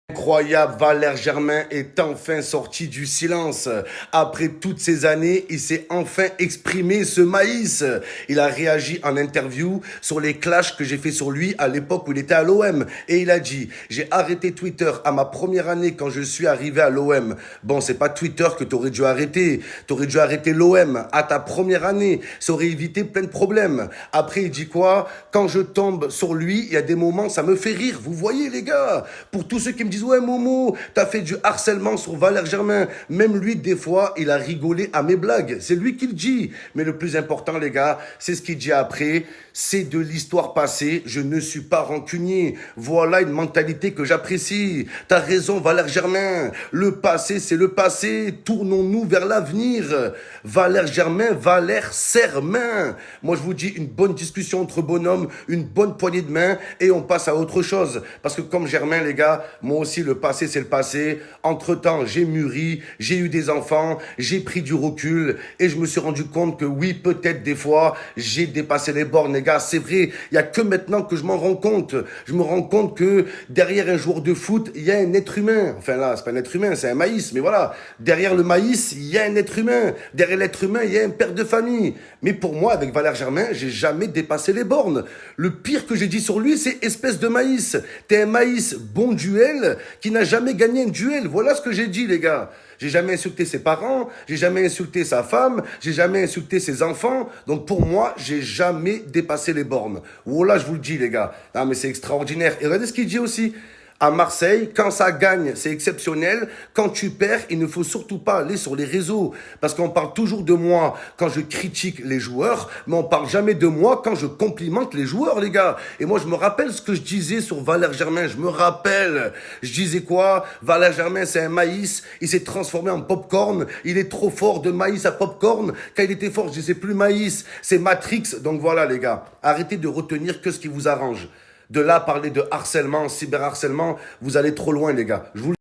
Incroyable, Valère Germain est enfin sorti du silence. Après toutes ces années, il s'est enfin exprimé, ce maïs. Il a réagi en interview sur les clashs que j'ai fait sur lui à l'époque où il était à l'OM. Et il a dit, j'ai arrêté Twitter à ma première année quand je suis arrivé à l'OM. Bon, c'est pas Twitter que t'aurais dû arrêter. T'aurais dû arrêter l'OM à ta première année. Ça aurait évité plein de problèmes. Après, il dit quoi? Quand je tombe sur lui, il y a des moments, ça me fait rire. Vous voyez, les gars? Pour tous ceux qui me disent, ouais, Momo, t'as fait du harcèlement sur Valère Germain. Même lui, des fois, il a rigolé à mes blagues. C'est lui qui le dit. Mais le plus important, les gars, c'est ce qu'il dit après. C'est de l'histoire passée. Je ne suis pas rancunier. Voilà une mentalité que j'apprécie. T'as raison, Valère Germain. Le passé, c'est le passé. Tournons-nous vers l'avenir. Valère Germain, Valère Sermain. Moi, je vous dis, une bonne discussion entre bonhommes, une bonne poignée de main, et on passe à autre chose. Parce que comme Germain, les gars, moi aussi, le passé, c'est le passé. Entre-temps, j'ai mûri, j'ai eu des enfants, j'ai pris du recul, et je me suis rendu compte que oui, peut-être des fois, j'ai dépassé les bornes, les gars. C'est vrai, il y a que maintenant que je m'en rends compte. Je me rends compte que derrière un joueur de foot, il y a un être humain. Enfin là, c'est pas un être humain, c'est un maïs, mais voilà. Derrière le maïs, il y a un être humain. Derrière l'être humain, il y a un père de famille. Mais pour moi, avec Valère Germain, j'ai jamais dépassé les bornes. Le pire que j'ai dit sur lui, c'est espèce de maïs. T'es un maïs bon duel qui n'a jamais gagné un duel. Voilà ce que j'ai dit, les gars. J'ai jamais insulté ses parents, j'ai jamais insulté sa femme, j'ai jamais insulté ses enfants. Donc pour moi, j'ai jamais dépassé les bornes. Voilà, je vous le dis, les gars. Non, mais c'est extraordinaire. Et regardez ce qu'il dit aussi. À Marseille, quand ça gagne, c'est exceptionnel. Quand tu perds, il ne faut surtout pas aller sur les réseaux. Parce qu'on parle toujours de moi quand je critique les joueurs, mais on parle jamais de moi quand je complimente les joueurs, les gars. Et moi, je me rappelle ce que je disais sur Valère Germain. Je me rappelle. Je disais quoi? Valère Germain, c'est un maïs. Il s'est transformé en popcorn. Il est trop fort de maïs à popcorn. Quand il était fort, je disais plus maïs. C'est Matrix. Donc voilà, les gars. Arrêtez de retenir que ce qui vous arrange. De là, parler de harcèlement, cyberharcèlement, vous allez trop loin, les gars. Je vous